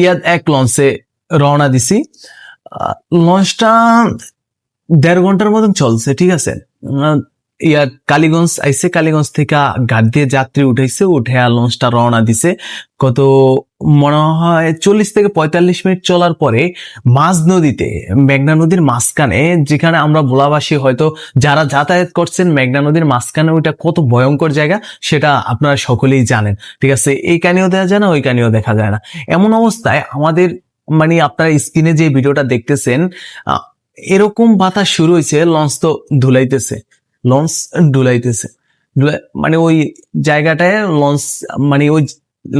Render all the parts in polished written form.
ইয়াদ 1 লঞ্চে রওনা দিছি। লঞ্চটা 1.5 ঘন্টার মতন চলছে, ঠিক আছে। ইয়ার কালীগঞ্জ আইসে, কালীগঞ্জ থেকে ঘাট দিয়ে যাত্রী উঠাইছে, উঠে লঞ্চটা রওনা দিছে। কত মনে হয় 40 থেকে 45 মিনিট চলার পরে মাঝ নদীতে, মেঘনা নদীর মাঝখানে, যেখানে আমরা ভোলাবাসী হয়তো যারা যাতায়াত করছেন মেঘনা নদীর মাঝখানে, ওইটা কত ভয়ঙ্কর জায়গা সেটা আপনারা সকলেই জানেন, ঠিক আছে। এই কানিও দেখা যায় না, ওই কানিও দেখা যায় না। এমন অবস্থায় আমাদের মানে আপনারা স্ক্রিনে যে ভিডিওটা দেখতেছেন, এরকম বাতাস শুরু হয়েছে, লঞ্চ তো ধুলাইতেছে, লঞ্চ ডুলাইতেছে, মানে ওই জায়গাটায় লঞ্চ, মানে ওই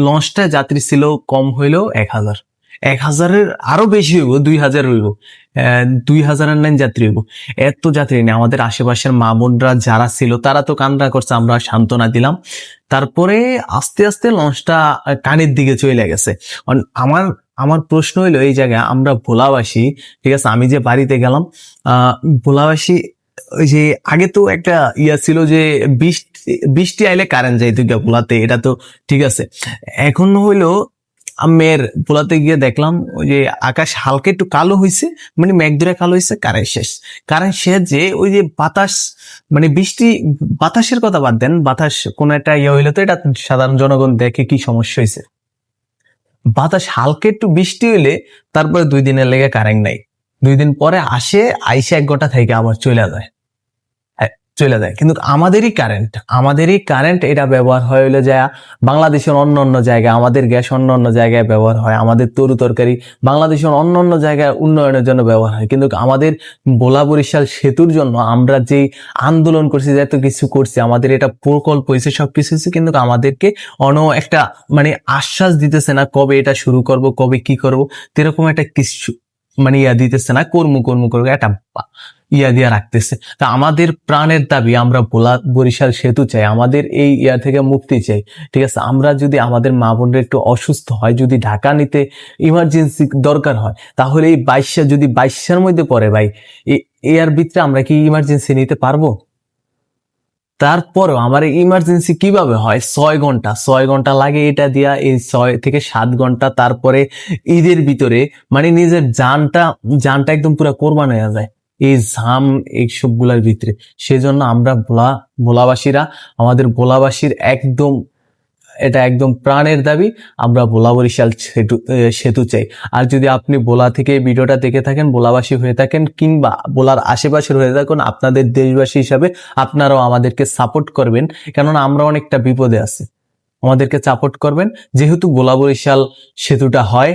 লঞ্চটা যাত্রী ছিল কম হইলেও 1000, 1000-এর আরো বেশি হইব, 2000 হইব, 2000-এর নাইন যাত্রী হইব। এত যাত্রী নেই। আমাদের আশেপাশের মা বোনরা যারা ছিল তারা তো কান্না করছে, আমরা সান্ত্বনা দিলাম। তারপরে আস্তে আস্তে লঞ্চটা কানের দিকে চলে গেছে। আমার প্রশ্ন হইলো, এই জায়গায় আমরা ভোলাবাসী, ঠিক আছে, আমি যে বাড়িতে গেলাম, ভোলাবাসী, ওই যে আগে তো একটা ছিল যে বৃষ্টি আইলে কারেন্ট যাইতো গিয়া ভোলাতে, এটা তো ঠিক আছে। এখন হইলো আমের ভোলাতে গিয়ে দেখলাম ওই যে আকাশ হালকা একটু কালো হয়েছে, মানে মেঘ ধরে কালো হয়েছে, কারেন্ট শেষ। যে ওই যে বাতাস, মানে বৃষ্টি, বাতাসের কথা বাদ দেন, বাতাস কোন একটা হইলে তো এটা সাধারণ জনগণ দেখে কি সমস্যা হয়েছে। বাতাস হালকা একটু বৃষ্টি হইলে তারপরে 2 দিনের লেগে কারেন্ট নাই, 2 দিন পরে আসে, আইসে 1 ঘন্টা থেকে আবার চলে যায়। কিন্তু আমাদেরই কারেন্ট এটা ব্যবহার হয় হইলে যায় বাংলাদেশের অন্য জায়গায়, আমাদের গ্যাস অন্য জায়গায় ব্যবহার হয়, আমাদের তরু তরকারি বাংলাদেশের অন্য জায়গায় উন্নয়নের জন্য ব্যবহার হয়। কিন্তু আমাদের ভোলা বরিশাল সেতুর জন্য আমরা যেই আন্দোলন করছি, এত কিছু করছি, আমাদের এটা প্রকল্প হয়েছে, সবকিছু হয়েছে, কিন্তু আমাদেরকে একটা মানে আশ্বাস দিতেছে না কবে এটা শুরু করব, কবে কি করব, এরকম একটা কিছু মানে দিতেছে না, কর্ম একটা দিয়া রাখতেছে। তা আমাদের প্রাণের দাবি, আমরা বরিশাল সেতু চাই, আমাদের এই থেকে মুক্তি চাই, ঠিক আছে। আমরা যদি আমাদের মা বোনরা একটু অসুস্থ হয়, যদি ঢাকা নিতে ইমার্জেন্সি দরকার হয়, তাহলে এই 22টার মধ্যে পড়ে ভাই, এর ভিতরে আমরা কি ইমার্জেন্সি নিতে পারবো? তারপরও আমার ইমার্জেন্সি কিভাবে হয়, 6 ঘন্টা লাগে এটা দিয়া, এই 6 থেকে 7 ঘন্টা। তারপরে ঈদের ভিতরে মানে নিজের জানটা একদম পুরো কোরবান হয়ে যায় এই জাম এইসব গুলার ভিতরে। সেজন্য আমরা ভোলাবাসীরা, আমাদের ভোলাবাসীর এটা একদম প্রাণের দাবি, আমরা ভোলা বরিশাল সেতু চাই। আর যদি আপনি ভোলা থেকে ভিডিওটা দেখে থাকেন, ভোলাবাসী হয়ে থাকেন, কিংবা ভোলার আশেপাশের হয়ে থাকেন, আপনাদের দেশবাসী হিসাবে আপনারাও আমাদেরকে সাপোর্ট করবেন, কেননা আমরা অনেকটা বিপদে আছি। আমাদেরকে সাপোর্ট করবেন, যেহেতু ভোলা বরিশাল সেতুটা হয়